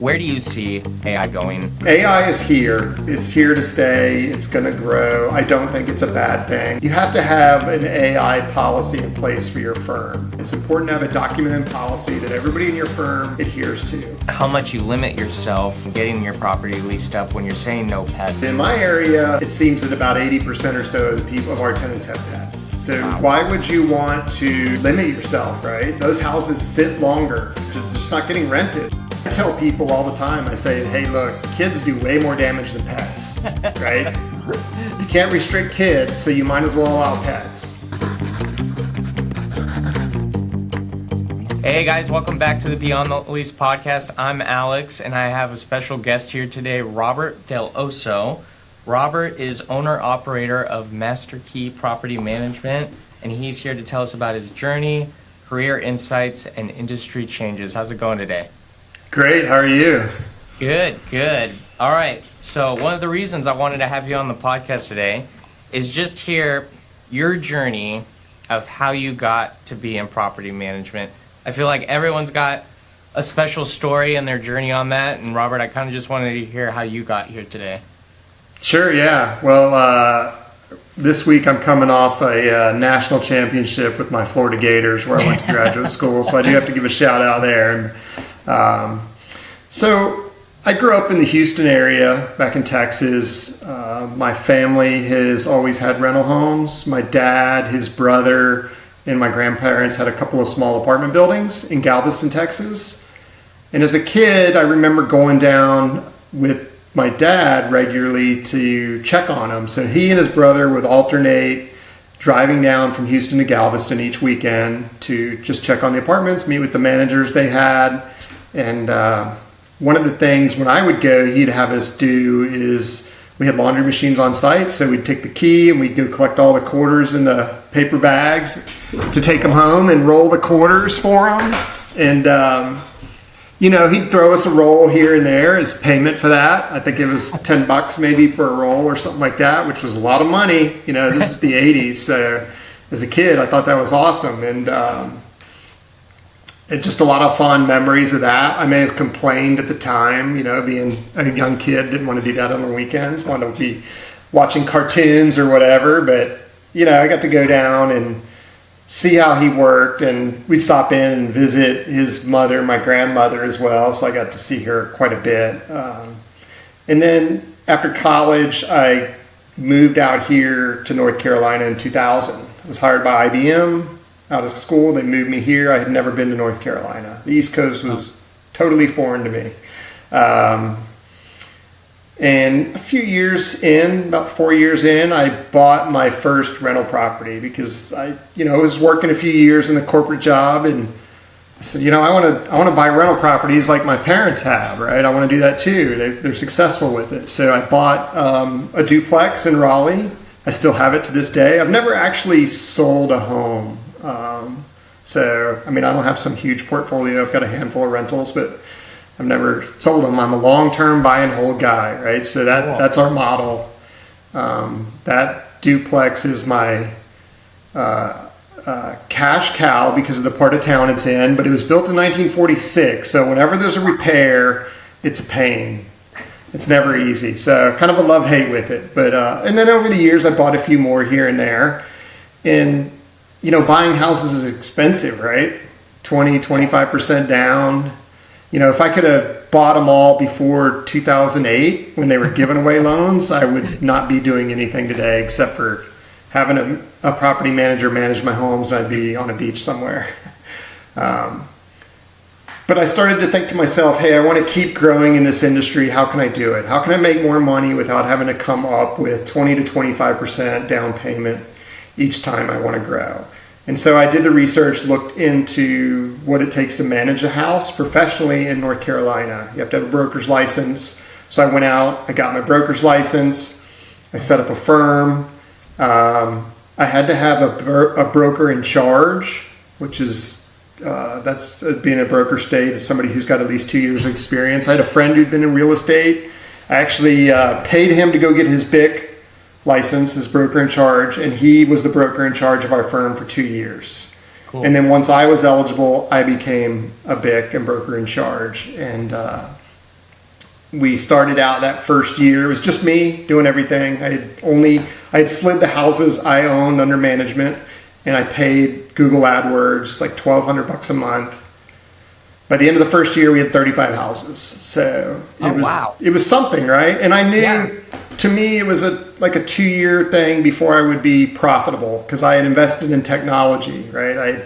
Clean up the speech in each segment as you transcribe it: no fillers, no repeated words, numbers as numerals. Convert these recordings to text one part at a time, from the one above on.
Where do you see AI going? AI is here. It's here to stay. It's going to grow. I don't think it's a bad thing. You have to have an AI policy in place for your firm. It's important to have a documented policy that everybody in your firm adheres to. How much you limit yourself getting your property leased up when you're saying no pets? In my area, it seems that about 80% or so of the people of our tenants have pets. So why would you want to limit yourself, right? Those houses sit longer, just not getting rented. I tell people all the time, I say, hey, look, kids do way more damage than pets, right? You can't restrict kids, so you might as well allow pets. Hey guys, welcome back to the Beyond the Lease podcast. I'm Alex, and I have a special guest here today, Robert Dell'Osso. Robert is owner-operator of Master Key Property Management, and he's here to tell us about his journey, career insights, and industry changes. How's it going today? Great, how are you? Good. All right, so one of the reasons I wanted to have you on the podcast today is just hear your journey of how you got to be in property management. I feel like everyone's got a special story and their journey on that, and Robert, I kind of just wanted to hear how you got here today. Sure, yeah. Well, this week I'm coming off a national championship with my Florida Gators where I went to graduate school, so I do have to give a shout out there. So I grew up in the Houston area back in Texas. My family has always had rental homes. My dad, his brother, and my grandparents had a couple of small apartment buildings in Galveston, Texas. And as a kid, I remember going down with my dad regularly to check on him. So he and his brother would alternate driving down from Houston to Galveston each weekend to just check on the apartments, meet with the managers they had. And one of the things when I would go, he'd have us do is we had laundry machines on site. So we'd take the key and we'd go collect all the quarters in the paper bags to take them home and roll the quarters for them. And, he'd throw us a roll here and there as payment for that. I think it was $10 maybe for a roll or something like that, which was a lot of money. This is the 80s. So as a kid, I thought that was awesome. And, just a lot of fond memories of that. I may have complained at the time, being a young kid, didn't want to do that on the weekends, wanted to be watching cartoons or whatever. But, I got to go down and see how he worked, and we'd stop in and visit his mother, my grandmother as well. So I got to see her quite a bit. And then after college, I moved out here to North Carolina in 2000. I was hired by IBM. Out of school, they moved me here. I had never been to North Carolina. The East Coast was totally foreign to me. And a few years in, about 4 years in, I bought my first rental property because I was working a few years in the corporate job, and I said, I want to buy rental properties like my parents have, right? I want to do that too. They're successful with it. So I bought a duplex in Raleigh. I still have it to this day. I've never actually sold a home. I don't have some huge portfolio. I've got a handful of rentals, but I've never sold them. I'm a long-term buy and hold guy, right? So that's our model. That duplex is my cash cow because of the part of town it's in, but it was built in 1946. So whenever there's a repair, it's a pain. It's never easy. So kind of a love-hate with it. But and then over the years, I bought a few more here and there. And buying houses is expensive, right? 25% down. If I could have bought them all before 2008 when they were giving away loans, I would not be doing anything today except for having a property manager manage my homes. I'd be on a beach somewhere. But I started to think to myself, hey, I want to keep growing in this industry. How can I do it? How can I make more money without having to come up with 20 to 25% down payment each time I want to grow? And so I did the research, looked into what it takes to manage a house professionally in North Carolina. You have to have a broker's license. So I went out, I got my broker's license, I set up a firm. I had to have a broker in charge, which is, that's being a broker state is somebody who's got at least 2 years of experience. I had a friend who'd been in real estate. I actually paid him to go get his BIC license, as broker in charge, and he was the broker in charge of our firm for 2 years. Cool. And then once I was eligible, I became a BIC and broker in charge. And We started out that first year. It was just me doing everything. I had slid the houses I owned under management, and I paid Google AdWords like $1,200 a month. By the end of the first year, we had 35 houses. So it was something, right? And I knew, to me, it was like a 2-year thing before I would be profitable, because I had invested in technology, right? I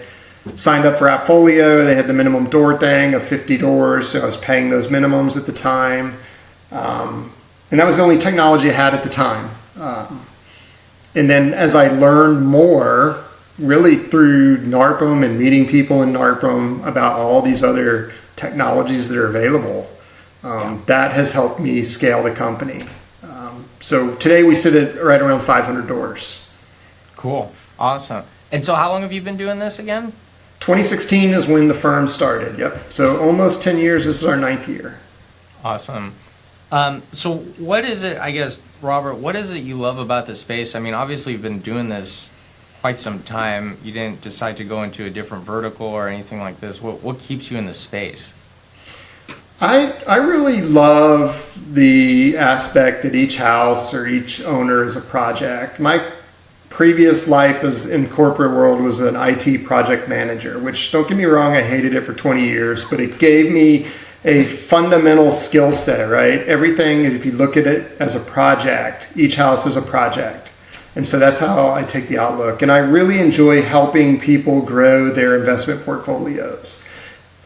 signed up for Appfolio. They had the minimum door thing of 50 doors, so I was paying those minimums at the time. And that was the only technology I had at the time. And then as I learned more, really through NARPM and meeting people in NARPM about all these other technologies that are available, that has helped me scale the company. So today we sit at right around 500 doors. Cool. Awesome. And so how long have you been doing this again? 2016 is when the firm started. Yep. So almost 10 years. This is our 9th year. Awesome. So what is it, I guess, Robert, what is it you love about the space? I mean, obviously you've been doing this quite some time. You didn't decide to go into a different vertical or anything like this. What keeps you in the space? I really love the aspect that each house or each owner is a project. My previous life as in corporate world was an IT project manager, which, don't get me wrong, I hated it for 20 years, but it gave me a fundamental skill set, right? Everything, if you look at it as a project, each house is a project. And so that's how I take the outlook. And I really enjoy helping people grow their investment portfolios.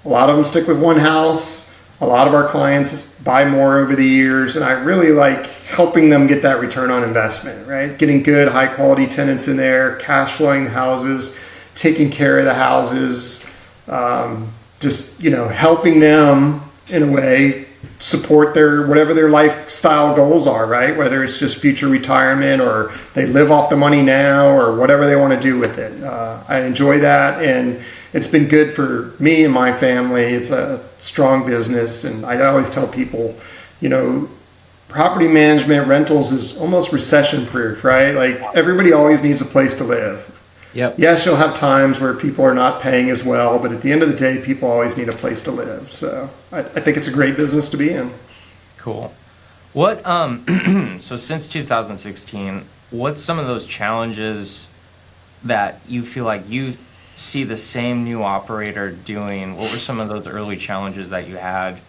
A lot of them stick with one house. A lot of our clients buy more over the years. And I really like helping them get that return on investment, right? Getting good, high quality tenants in there, cash flowing the houses, taking care of the houses, just, helping them in a way support their whatever their lifestyle goals are, right? Whether it's just future retirement or they live off the money now or whatever they want to do with it. I enjoy that, and it's been good for me and my family. It's a strong business, and I always tell people, property management, rentals is almost recession proof, right? Like, everybody always needs a place to live. Yep. Yes, you'll have times where people are not paying as well, but at the end of the day, people always need a place to live. So I think it's a great business to be in. Cool. What, so since 2016, what's some of those challenges that you feel like you see the same new operator doing? What were some of those early challenges that you had,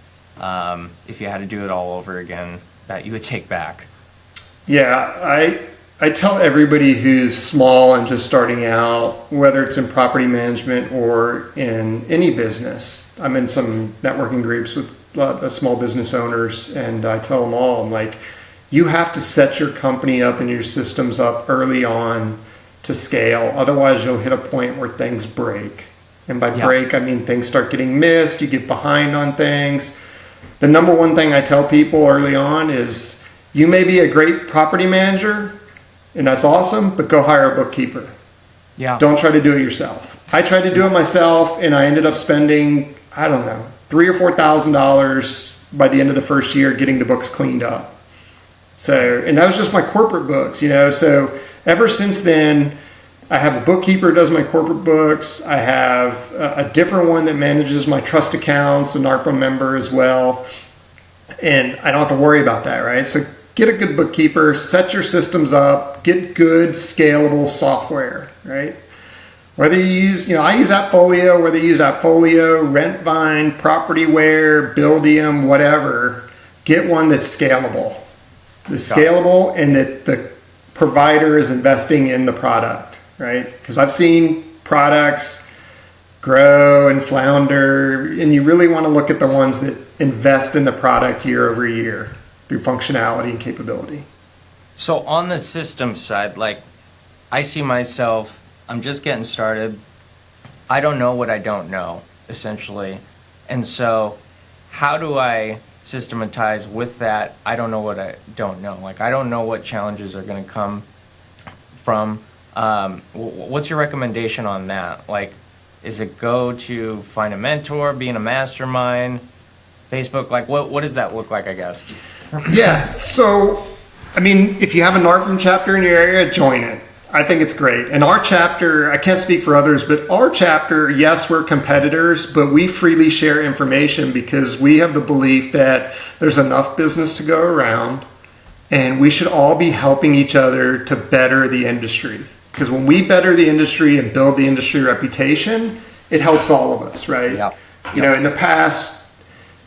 if you had to do it all over again, that you would take back? Yeah, I tell everybody who's small and just starting out, whether it's in property management or in any business. I'm in some networking groups with a lot of small business owners, and I tell them all, I'm like, you have to set your company up and your systems up early on to scale. Otherwise, you'll hit a point where things break. And by break, I mean things start getting missed, you get behind on things. The number one thing I tell people early on is, you may be a great property manager, and that's awesome, but go hire a bookkeeper. Yeah. Don't try to do it yourself. I tried to do it myself, and I ended up spending, I don't know, $3,000 or $4,000 by the end of the first year getting the books cleaned up. So, and that was just my corporate books, So ever since then, I have a bookkeeper who does my corporate books. I have a different one that manages my trust accounts, a NARPM member as well. And I don't have to worry about that, right? So get a good bookkeeper, set your systems up, get good scalable software, right? Whether you use, I use Appfolio, whether you use Appfolio, Rentvine, Propertyware, Buildium, whatever, get one that's scalable. That's scalable, and that the provider is investing in the product, right? Because I've seen products grow and flounder, and you really want to look at the ones that invest in the product year over year through functionality and capability. So on the system side, like, I see myself, I'm just getting started. I don't know what I don't know, essentially. And so how do I systematize with that? I don't know what I don't know. Like, I don't know what challenges are going to come from. What's your recommendation on that? Like, is it go to find a mentor, be in a mastermind, Facebook? Like, what does that look like, I guess? Yeah, so, I mean, if you have a NARPM chapter in your area, join it. I think it's great. And our chapter, I can't speak for others, but our chapter, yes, we're competitors, but we freely share information because we have the belief that there's enough business to go around and we should all be helping each other to better the industry. Because when we better the industry and build the industry reputation, it helps all of us, right? Yeah. You know, in the past,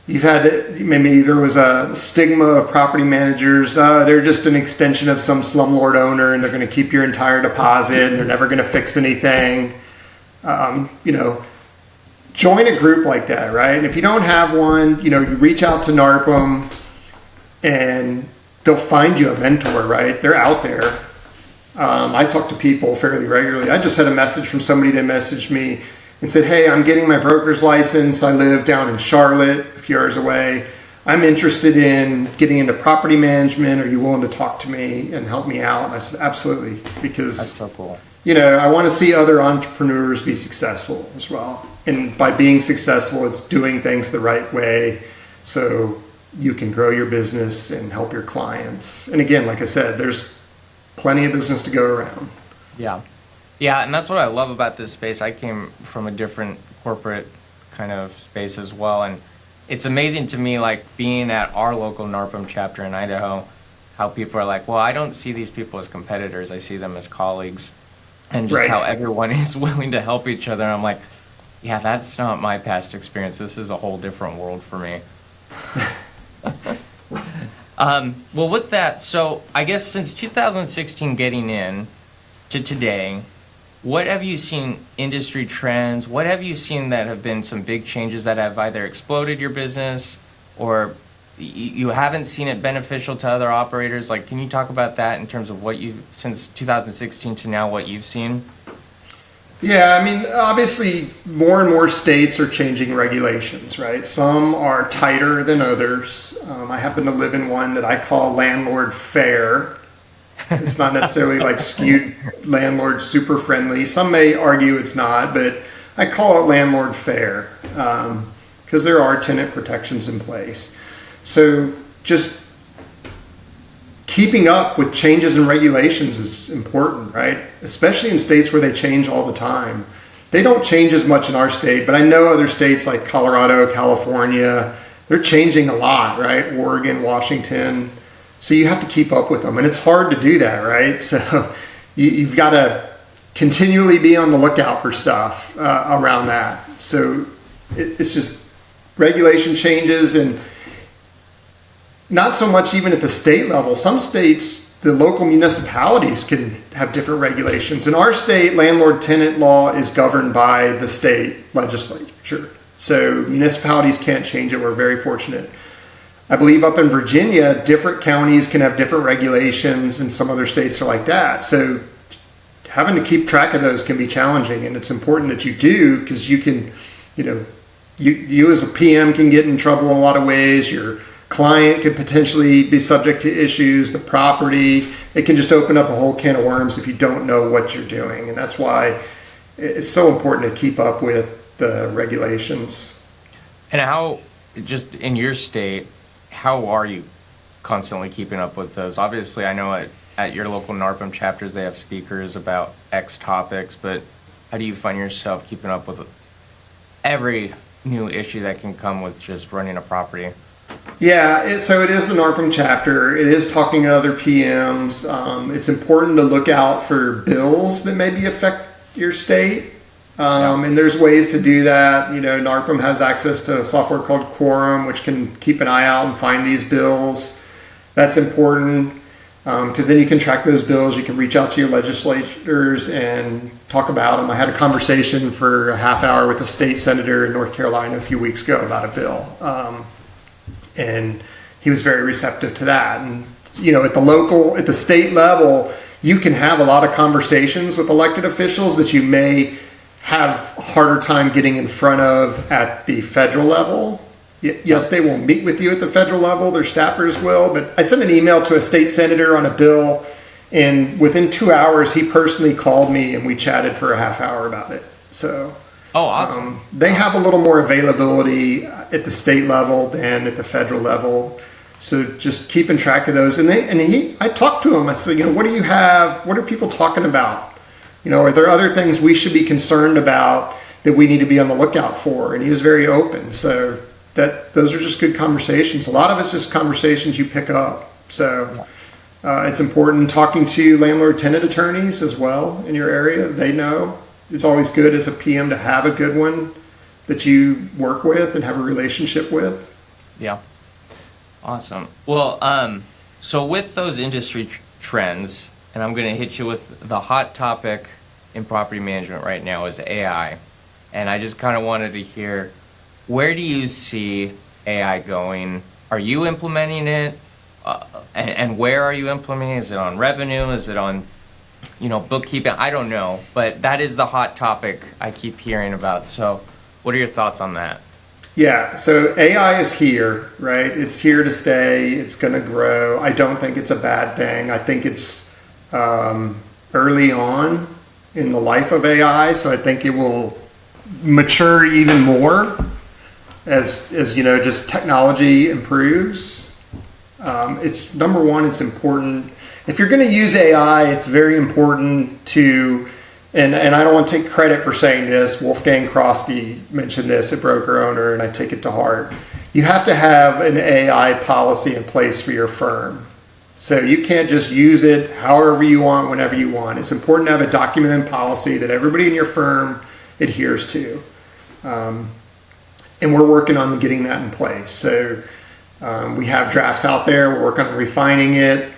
you've had, maybe there was a stigma of property managers. They're just an extension of some slumlord owner and they're going to keep your entire deposit and they're never going to fix anything. You know, join a group like that, right? And if you don't have one, you know, you reach out to NARPM and they'll find you a mentor, right? They're out there. I talk to people fairly regularly. I just had a message from somebody that messaged me and said, hey, I'm getting my broker's license. I live down in Charlotte, a few hours away. I'm interested in getting into property management. Are you willing to talk to me and help me out? And I said, absolutely. Because, That's so cool. you know, I want to see other entrepreneurs be successful as well. And by being successful, it's doing things the right way so you can grow your business and help your clients. And again, like I said, there's plenty of business to go around. Yeah. Yeah, and that's what I love about this space. I came from a different corporate kind of space as well, and it's amazing to me, like, being at our local NARPM chapter in Idaho, how people are like, well, I don't see these people as competitors. I see them as colleagues, and just Right. how everyone is willing to help each other. And I'm like, yeah, that's not my past experience. This is a whole different world for me. Well, with that, so I guess since 2016 getting in to today, what have you seen industry trends? What have you seen that have been some big changes that have either exploded your business or you haven't seen it beneficial to other operators? Like, can you talk about that in terms of what you've, since 2016 to now, what you've seen? Yeah, I mean, obviously, more and more states are changing regulations, right? Some are tighter than others. I happen to live in one that I call landlord fair. It's not necessarily like skewed landlord super friendly. Some may argue it's not, but I call it landlord fair because there are tenant protections in place. So just keeping up with changes in regulations is important, right? Especially in states where they change all the time. They don't change as much in our state, but I know other states like Colorado, California, they're changing a lot, right? Oregon, Washington. So you have to keep up with them, and it's hard to do that, right? So you've got to continually be on the lookout for stuff around that. So it's just regulation changes, and not so much even at the state level. Some states, the local municipalities can have different regulations. In our state, landlord-tenant law is governed by the state legislature. So municipalities can't change it. We're very fortunate. I believe up in Virginia, different counties can have different regulations, and some other states are like that. So having to keep track of those can be challenging, and it's important that you do, because you can, you know, you as a PM can get in trouble in a lot of ways. Your client could potentially be subject to issues, the property. It can just open up a whole can of worms if you don't know what you're doing. And that's why it's so important to keep up with the regulations. And how, just in your state, how are you constantly keeping up with those? Obviously, I know at your local NARPM chapters, they have speakers about X topics, but how do you find yourself keeping up with every new issue that can come with just running a property? Yeah, so it is the NARPM chapter. It is talking to other PMs. It's important to look out for bills that maybe affect your state. And there's ways to do that. You know, NARPM has access to a software called Quorum, which can keep an eye out and find these bills. That's important because then you can track those bills. You can reach out to your legislators and talk about them. I had a conversation for a half hour with a state senator in North Carolina a few weeks ago about a bill. And he was very receptive to that. And, you know, at the state level, you can have a lot of conversations with elected officials that you may have a harder time getting in front of at the federal level. Yes, they will meet with you at the federal level, their staffers will, but I sent an email to a state senator on a bill, and within 2 hours, he personally called me and we chatted for a half hour about it. So, oh, awesome. They have a little more availability at the state level than at the federal level. So just keeping track of those. I talked to him. I said, what do you have? What are people talking about? Are there other things we should be concerned about that we need to be on the lookout for? And he was very open. So those are just good conversations. A lot of it's just conversations you pick up. So it's important talking to landlord-tenant attorneys as well in your area. They know it's always good as a PM to have a good one that you work with and have a relationship with. Yeah. Awesome. Well, so with those industry trends, and I'm going to hit you with the hot topic in property management right now is AI. And I just kind of wanted to hear, where do you see AI going? Are you implementing it? And where are you implementing it? Is it on revenue? Is it on, bookkeeping? I don't know. But that is the hot topic I keep hearing about. So what are your thoughts on that? Yeah, so AI is here, right? It's here to stay. It's going to grow. I don't think it's a bad thing. I think it's early on in the life of AI, so I think it will mature even more as just technology improves. It's number one, it's important. If you're going to use AI, it's very important to, and I don't want to take credit for saying this, Wolfgang Krosky mentioned this, a broker owner, and I take it to heart. You have to have an AI policy in place for your firm. So you can't just use it however you want, whenever you want. It's important to have a documented policy that everybody in your firm adheres to. And we're working on getting that in place. So we have drafts out there. We're working on refining it.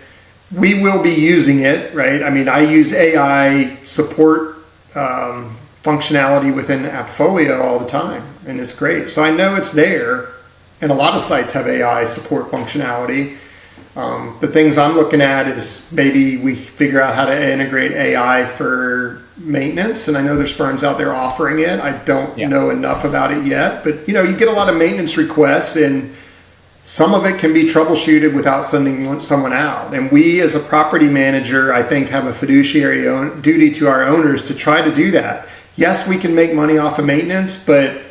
We will be using it, right? I mean, I use AI support functionality within AppFolio all the time, and it's great. So I know it's there, and a lot of sites have AI support functionality. The things I'm looking at is maybe we figure out how to integrate AI for maintenance, and I know there's firms out there offering it. I don't know enough about it yet, but you get a lot of maintenance requests, and some of it can be troubleshooted without sending someone out. And we as a property manager, I think, have a fiduciary duty to our owners to try to do that. Yes, we can make money off of maintenance, but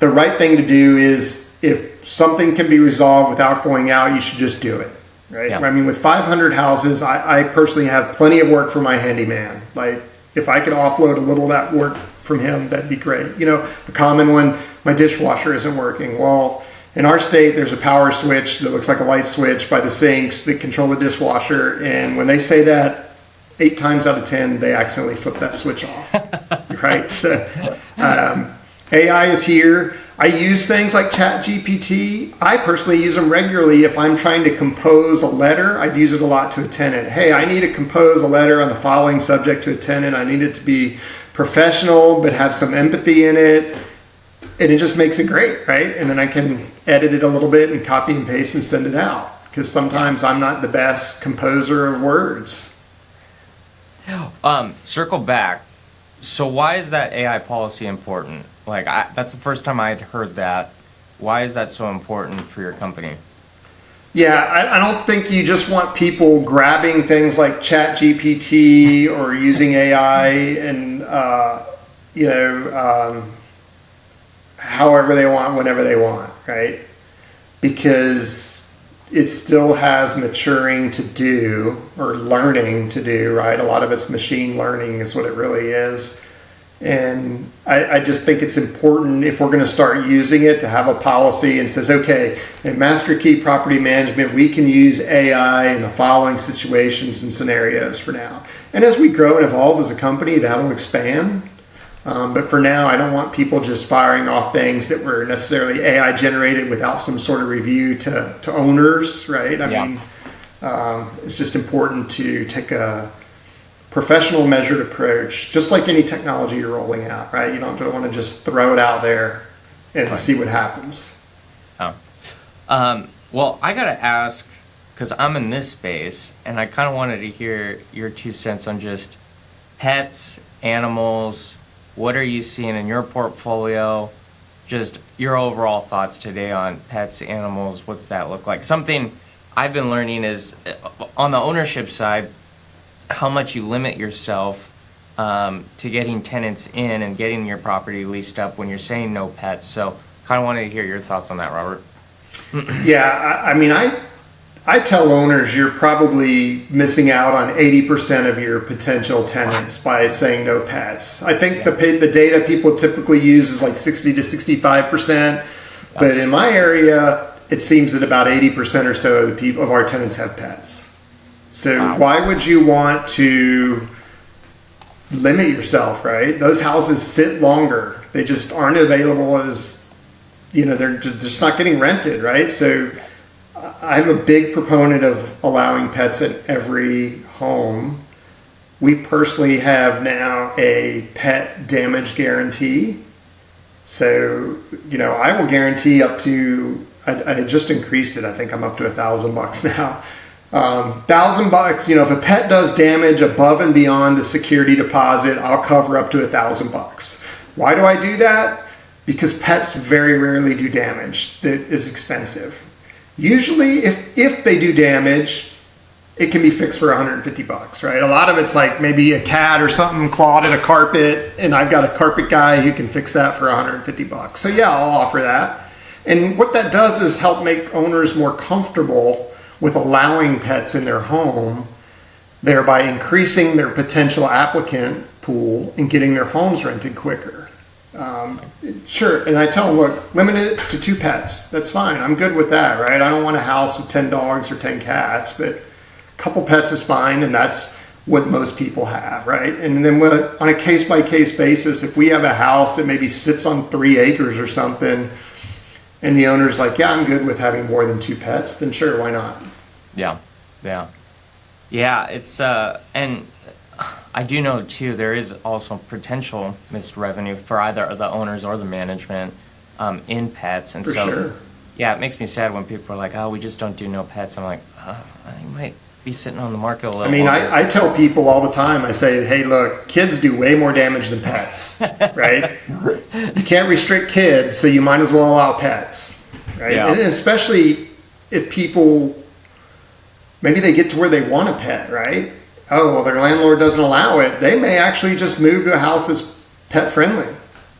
the right thing to do is if something can be resolved without going out, you should just do it, right? Yeah. I mean, with 500 houses, I personally have plenty of work for my handyman. Like, if I could offload a little of that work from him, that'd be great. The common one, my dishwasher isn't working. Well, in our state, there's a power switch that looks like a light switch by the sinks that control the dishwasher. And when they say that, 8 times out of 10, they accidentally flip that switch off, right? So AI is here. I use things like ChatGPT. I personally use them regularly. If I'm trying to compose a letter, I'd use it a lot to a tenant. Hey, I need to compose a letter on the following subject to a tenant. I need it to be professional, but have some empathy in it. And it just makes it great, right? And then I can edit it a little bit and copy and paste and send it out. Because sometimes I'm not the best composer of words. Circle back. So why is that AI policy important? That's the first time I'd heard that. Why is that so important for your company? Yeah, I don't think you just want people grabbing things like ChatGPT or using AI and, however they want, whenever they want, right? Because it still has maturing to do or learning to do, right? A lot of it's machine learning is what it really is. And I just think it's important if we're going to start using it to have a policy and says, okay, in Master Key Property Management, we can use AI in the following situations and scenarios for now. And as we grow and evolve as a company, that'll expand. But for now, I don't want people just firing off things that were necessarily AI generated without some sort of review to owners, right? I mean, it's just important to take a professional, measured approach, just like any technology you're rolling out, right? You don't want to just throw it out there and see what happens. Well, I got to ask, because I'm in this space, and I kind of wanted to hear your 2 cents on just pets, animals. What are you seeing in your portfolio? Just your overall thoughts today on pets, animals. What's that look like? Something I've been learning is on the ownership side, how much you limit yourself to getting tenants in and getting your property leased up when you're saying no pets. So kind of wanted to hear your thoughts on that, Robert. Yeah, I mean, I tell owners you're probably missing out on 80% of your potential tenants by saying no pets. I think the data people typically use is like 60 to 65%, but in my area, it seems that about 80% or so of the people of our tenants have pets. So why would you want to limit yourself, right? Those houses sit longer. They just aren't available as, they're just not getting rented, right? So I'm a big proponent of allowing pets in every home. We personally have now a pet damage guarantee. So, I will guarantee up to, I just increased it. I think I'm up to $1,000 now. $1,000, if a pet does damage above and beyond the security deposit, I'll cover up to $1,000. Why do I do that? Because pets very rarely do damage that is expensive. Usually, if they do damage, it can be fixed for $150, right? A lot of it's like maybe a cat or something clawed at a carpet, and I've got a carpet guy who can fix that for $150. So yeah, I'll offer that. And what that does is help make owners more comfortable with allowing pets in their home, thereby increasing their potential applicant pool and getting their homes rented quicker. Sure, and I tell them, look, limit it to 2 pets. That's fine. I'm good with that, right? I don't want a house with 10 dogs or 10 cats, but a couple pets is fine, and that's what most people have, right? And then on a case-by-case basis, if we have a house that maybe sits on 3 acres or something, and the owner's like, yeah, I'm good with having more than 2 pets, then sure, why not? Yeah, it's, and I do know too, there is also potential missed revenue for either the owners or the management in pets. And for so, sure. Yeah, it makes me sad when people are like, oh, we just don't do no pets. I'm like, I might be sitting on the market a little I mean, longer. I tell people all the time, I say, hey, look, kids do way more damage than pets, right? You can't restrict kids, so you might as well allow pets, right? Yeah. And especially if people, maybe they get to where they want a pet, right? Oh, well, their landlord doesn't allow it. They may actually just move to a house that's pet friendly.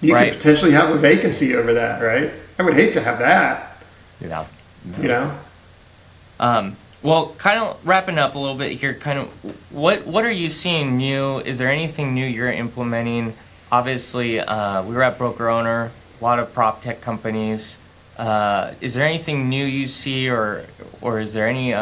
You could potentially have a vacancy over that, right? I would hate to have that. Yeah. Well, kind of wrapping up a little bit here, kind of what are you seeing new? Is there anything new you're implementing? Obviously, we were at Broker Owner, a lot of prop tech companies. Is there anything new you see, or is there any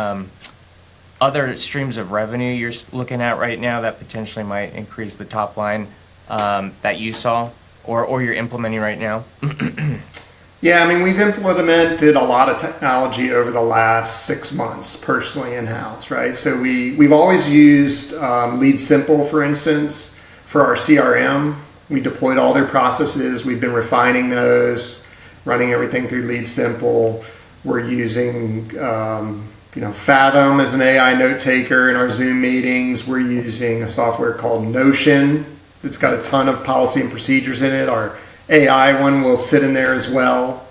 other streams of revenue you're looking at right now that potentially might increase the top line that you saw or you're implementing right now? Yeah, I mean, we've implemented a lot of technology over the last 6 months personally in-house, right? So we've always used Lead Simple, for instance, for our CRM. We deployed all their processes. We've been refining those, running everything through Lead Simple. We're using Fathom as an AI note taker in our Zoom meetings. We're using a software called Notion that's got a ton of policy and procedures in it. Our AI one will sit in there as well.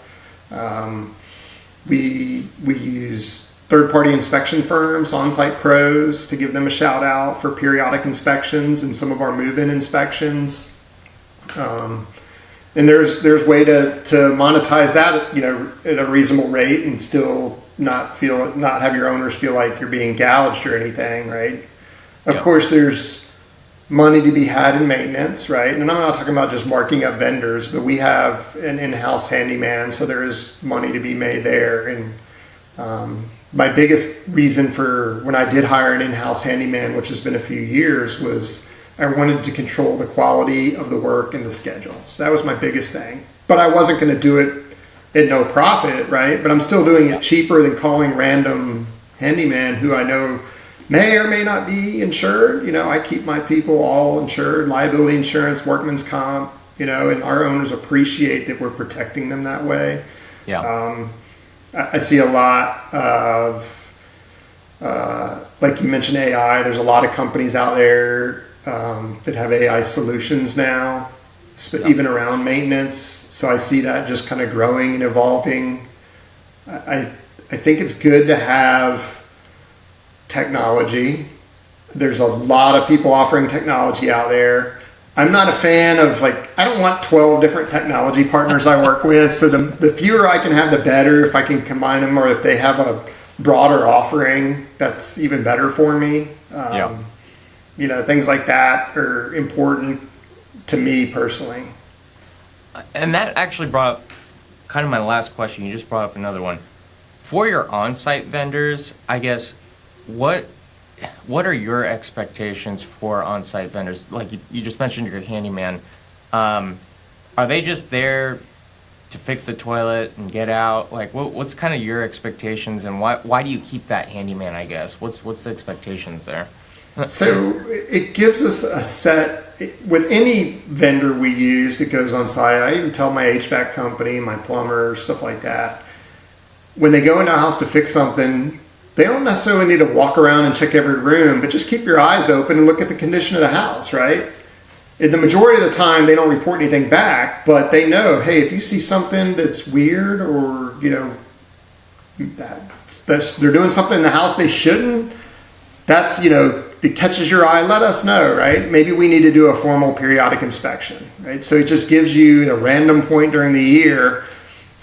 We use third-party inspection firms, on-site pros, to give them a shout out for periodic inspections and some of our move-in inspections. And there's way to monetize that, at a reasonable rate and still not have your owners feel like you're being gouged or anything, right? Of course, there's money to be had in maintenance, right? And I'm not talking about just marking up vendors, but we have an in-house handyman, so there is money to be made there. And my biggest reason for when I did hire an in-house handyman, which has been a few years, was I wanted to control the quality of the work and the schedule. So that was my biggest thing. But I wasn't going to do it at no profit, right? But I'm still doing it cheaper than calling random handyman who I know may or may not be insured. I keep my people all insured, liability insurance, workman's comp, and our owners appreciate that we're protecting them that way. I see a lot of, like you mentioned, AI. There's a lot of companies out there that have AI solutions now, even around maintenance. So I see that just kind of growing and evolving. I think it's good to have technology. There's a lot of people offering technology out there. I'm not a fan of I don't want 12 different technology partners I work with. So the fewer I can have, the better. If I can combine them, or if they have a broader offering, that's even better for me. Things like that are important to me personally. And that actually brought up kind of my last question. You just brought up another one. For your on-site vendors, I guess, what are your expectations for on-site vendors? Like you just mentioned your handyman. Are they just there to fix the toilet and get out? Like, what's kind of your expectations, and why do you keep that handyman, I guess? What's the expectations there? So it gives us a set. With any vendor we use that goes on site, I even tell my HVAC company, my plumber, stuff like that, when they go into a house to fix something, they don't necessarily need to walk around and check every room, but just keep your eyes open and look at the condition of the house, right? And the majority of the time, they don't report anything back, but they know, hey, if you see something that's weird, or they're doing something in the house they shouldn't, that's it catches your eye, let us know, right? Maybe we need to do a formal periodic inspection, right? So it just gives you, at a random point during the year,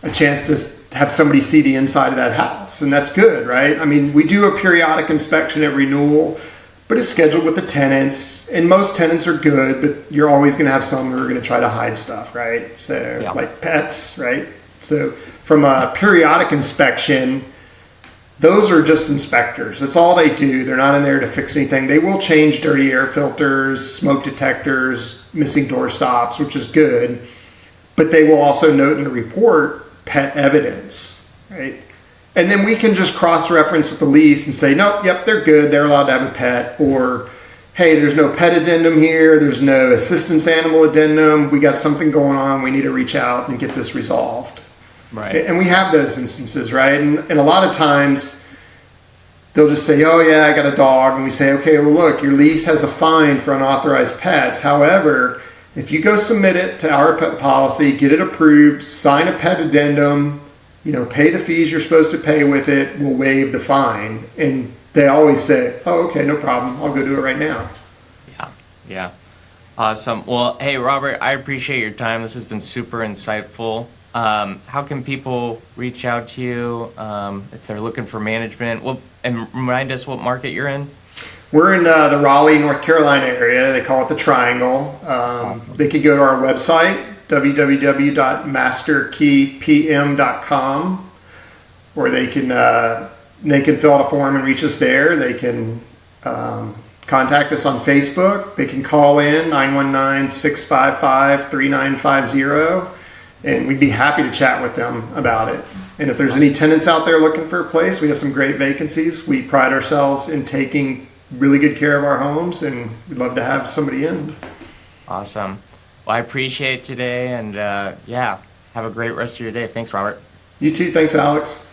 a chance to have somebody see the inside of that house. And that's good, right? I mean, we do a periodic inspection at renewal, but it's scheduled with the tenants. And most tenants are good, but you're always going to have some who are going to try to hide stuff, right? So like pets, right? So from a periodic inspection, those are just inspectors. That's all they do. They're not in there to fix anything. They will change dirty air filters, smoke detectors, missing door stops, which is good. But they will also note in the report pet evidence, right? And then we can just cross-reference with the lease and say, nope, yep, they're good. They're allowed to have a pet. Or, hey, there's no pet addendum here. There's no assistance animal addendum. We got something going on. We need to reach out and get this resolved. Right. And we have those instances, right? And a lot of times they'll just say, oh yeah, I got a dog. And we say, okay, well look, your lease has a fine for unauthorized pets. However, if you go submit it to our pet policy, get it approved, sign a pet addendum, pay the fees you're supposed to pay with it, we'll waive the fine. And they always say, oh, okay, no problem. I'll go do it right now. Yeah. Awesome. Well, hey, Robert, I appreciate your time. This has been super insightful. How can people reach out to you if they're looking for management? And remind us what market you're in. We're in the Raleigh, North Carolina area. They call it the Triangle. They can go to our website, www.masterkeypm.com, or they can fill out a form and reach us there. They can contact us on Facebook. They can call in 919-655-3950. And we'd be happy to chat with them about it. And if there's any tenants out there looking for a place, we have some great vacancies. We pride ourselves in taking really good care of our homes, and we'd love to have somebody in. Awesome. Well, I appreciate today, and have a great rest of your day. Thanks, Robert. You too. Thanks, Alex.